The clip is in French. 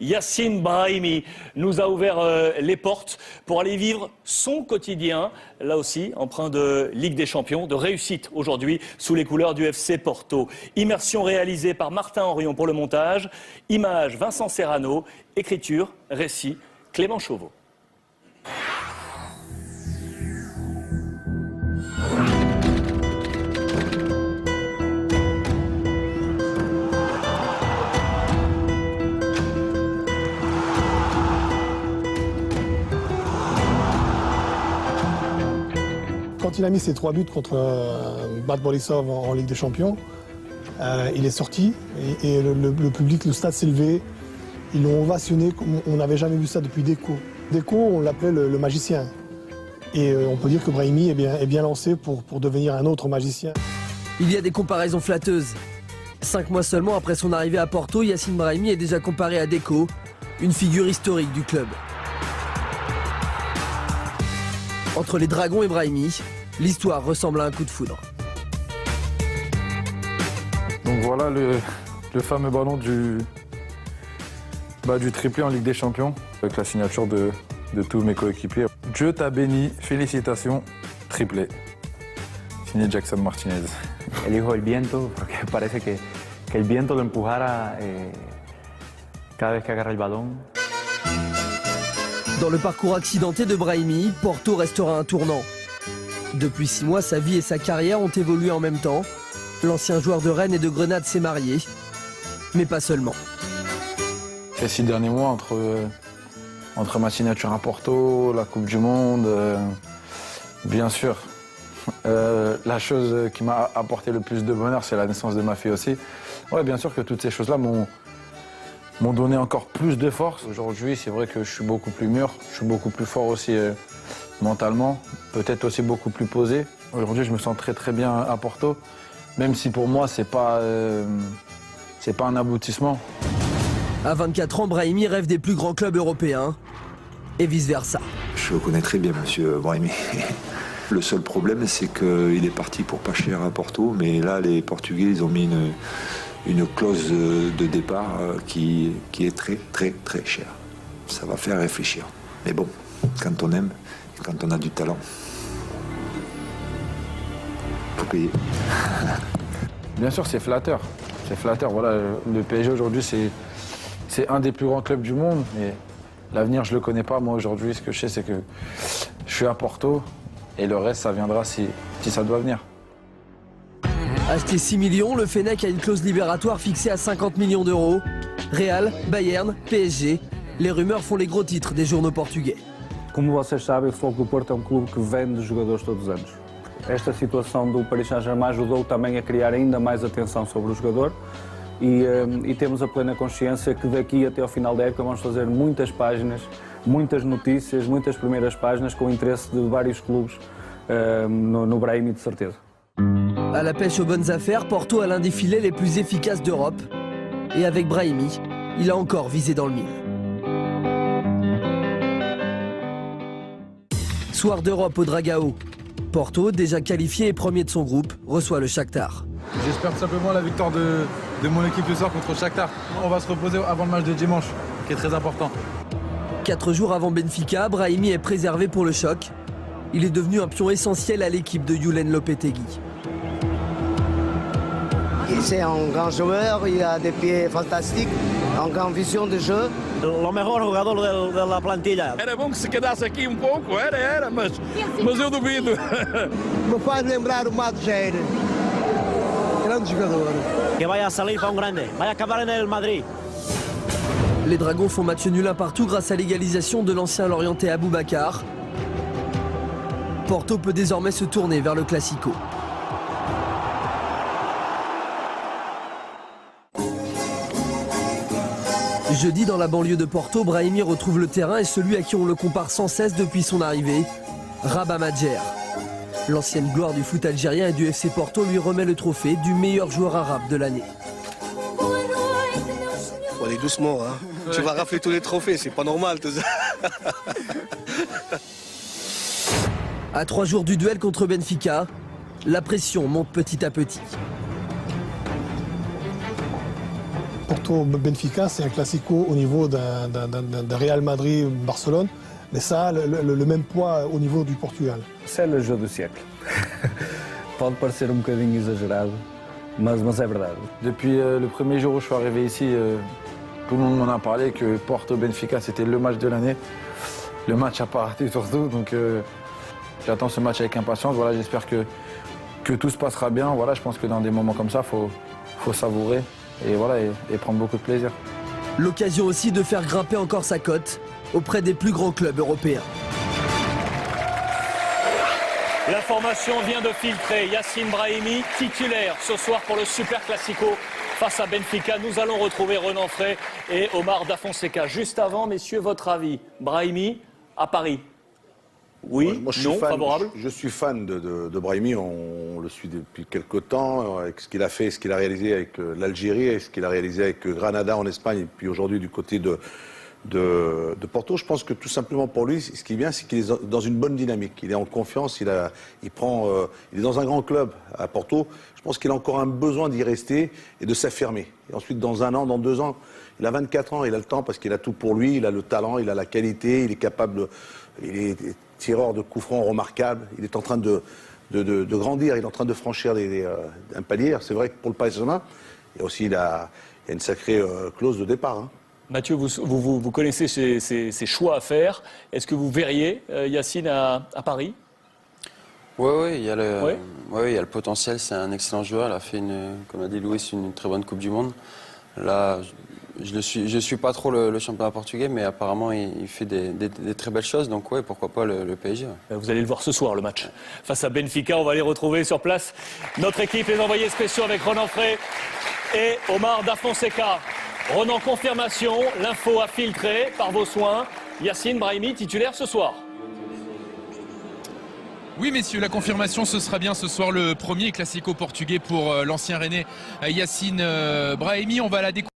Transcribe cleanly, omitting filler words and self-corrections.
Yacine Brahimi nous a ouvert les portes pour aller vivre son quotidien, là aussi empreint de Ligue des Champions, de réussite aujourd'hui sous les couleurs du FC Porto. Immersion réalisée par Martin Henrion pour le montage, images Vincent Serrano, écriture, récit Clément Chauveau. Quand il a mis ses 3 buts contre Bad Borisov en Ligue des Champions, il est sorti et le public, le stade s'est levé. Ils l'ont ovationné comme on n'avait jamais vu ça depuis Deco. Deco, on l'appelait le magicien. Et on peut dire que Brahimi est bien lancé pour devenir un autre magicien. Il y a des comparaisons flatteuses. 5 mois seulement après son arrivée à Porto, Yacine Brahimi est déjà comparé à Deco, une figure historique du club. Entre les Dragons et Brahimi, l'histoire ressemble à un coup de foudre. Donc voilà le fameux ballon du triplé en Ligue des Champions, avec la signature de tous mes coéquipiers. Dieu t'a béni, félicitations, triplé. Signé Jackson Martinez. Elijo el viento porque parece que el viento lo empujara cada vez que agarra el balón. Dans le parcours accidenté de Brahimi, Porto restera un tournant. Depuis 6 mois, sa vie et sa carrière ont évolué en même temps. L'ancien joueur de Rennes et de Grenade s'est marié, mais pas seulement. Ces 6 derniers mois, entre ma signature à Porto, la Coupe du Monde, bien sûr, la chose qui m'a apporté le plus de bonheur, c'est la naissance de ma fille aussi. Ouais, bien sûr que toutes ces choses-là m'ont donné encore plus de force. Aujourd'hui, c'est vrai que je suis beaucoup plus mûr, je suis beaucoup plus fort aussi mentalement, peut-être aussi beaucoup plus posé. Aujourd'hui, je me sens très très bien à Porto, même si pour moi, c'est pas un aboutissement. À 24 ans, Brahimi rêve des plus grands clubs européens et vice-versa. Je connais très bien M. Brahimi. Le seul problème, c'est qu'il est parti pour pas cher à Porto, mais là, les Portugais, ils ont mis une clause de départ qui est très très très chère. Ça va faire réfléchir. Mais bon, quand on aime, quand on a du talent, faut payer. Bien sûr, c'est flatteur. C'est flatteur. Voilà, le PSG aujourd'hui, c'est un des plus grands clubs du monde. Mais l'avenir, je le connais pas. Moi aujourd'hui, ce que je sais, c'est que je suis à Porto et le reste, ça viendra si ça doit venir. Acheté 6 millions, le Fennec a une clause libératoire fixée à 50 millions d'euros. Real, Bayern, PSG, les rumeurs font les gros titres des journaux portugais. Como vocês sabem, o Futebol Clube do Porto é clube que vende jogadores todos os anos. Esta situação do Paris Saint-Germain ajudou também a criar ainda mais atenção sobre o jogador e temos a plena consciência que daqui até ao final da época vamos fazer muitas páginas, muitas notícias, muitas primeiras páginas com o interesse de vários clubes no Brahimi, de certeza. À la pêche aux bonnes affaires, Porto a l'un des filets les plus efficaces d'Europe. Et avec Brahimi, il a encore visé dans le mille. Soir d'Europe au Dragao. Porto, déjà qualifié et premier de son groupe, reçoit le Shakhtar. J'espère tout simplement la victoire de mon équipe ce soir contre Shakhtar. On va se reposer avant le match de dimanche, qui est très important. 4 jours avant Benfica, Brahimi est préservé pour le choc. Il est devenu un pion essentiel à l'équipe de Julen Lopetegui. C'est un grand joueur, il a des pieds fantastiques, une grande vision de jeu. O melhor jogador de la plantilla. Era bom que se quedasse aqui pouco, mas eu duvido. Me faz lembrar o Madjer, grande jogador. Que vai a salir para grande, vai acabar en el Madrid. Les Dragons font match nul un partout grâce à l'égalisation de l'ancien Lorientais Aboubacar. Porto peut désormais se tourner vers le Classico. Jeudi, dans la banlieue de Porto, Brahimi retrouve le terrain et celui à qui on le compare sans cesse depuis son arrivée, Rabat Madjer. L'ancienne gloire du foot algérien et du FC Porto lui remet le trophée du meilleur joueur arabe de l'année. Faut aller doucement, hein. Tu vas rafler tous les trophées, c'est pas normal tout ça. À 3 jours du duel contre Benfica, la pression monte petit à petit. Porto-Benfica, c'est un classico au niveau d'un Real Madrid-Barcelone, mais ça a le même poids au niveau du Portugal. C'est le jeu du siècle. Pode parecer bocadinho exagerado, mas é verdade. Depuis le premier jour où je suis arrivé ici, tout le monde m'en a parlé que Porto-Benfica c'était le match de l'année. Le match n'a pas raté surtout, donc j'attends ce match avec impatience. Voilà, j'espère que tout se passera bien. Voilà, je pense que dans des moments comme ça, faut savourer et, voilà, et prendre beaucoup de plaisir. L'occasion aussi de faire grimper encore sa cote auprès des plus grands clubs européens. La formation vient de filtrer. Yacine Brahimi, titulaire ce soir pour le Super Classico face à Benfica. Nous allons retrouver Renan Frey et Omar Da Fonseca. Juste avant, messieurs, votre avis. Brahimi à Paris. Oui, moi, non, favorable. Je suis fan de Brahimi, on le suit depuis quelques temps, avec ce qu'il a fait, ce qu'il a réalisé avec l'Algérie, et ce qu'il a réalisé avec Granada en Espagne, et puis aujourd'hui du côté de Porto. Je pense que tout simplement pour lui, ce qui est bien, c'est qu'il est dans une bonne dynamique. Il est en confiance, il est dans un grand club à Porto. Je pense qu'il a encore un besoin d'y rester et de s'affirmer. Et ensuite, dans 1 an, dans 2 ans, il a 24 ans, il a le temps parce qu'il a tout pour lui, il a le talent, il a la qualité, il est capable, il est tireur de coups francs remarquable, il est en train de grandir, il est en train de franchir un palier. C'est vrai que pour le Paris Saint-Germain, il y a une sacrée clause de départ. Hein. Mathieu, vous connaissez ces choix à faire. Est-ce que vous verriez Yacine à Paris ? Oui, il y a le potentiel. C'est un excellent joueur. Il a fait, comme a dit Louis, une très bonne Coupe du Monde. Là, je suis pas trop le championnat portugais, mais apparemment, il fait des très belles choses. Donc, oui, pourquoi pas le PSG. Ouais. Vous allez le voir ce soir, le match. Face à Benfica, on va aller retrouver sur place notre équipe, les envoyés spéciaux avec Renan Frey et Omar Da Fonseca. Renan, confirmation, l'info a filtré par vos soins. Yacine Brahimi, titulaire ce soir. Oui messieurs, la confirmation, ce sera bien ce soir le premier classico portugais pour l'ancien Rennais Yacine Brahimi. On va la découvrir.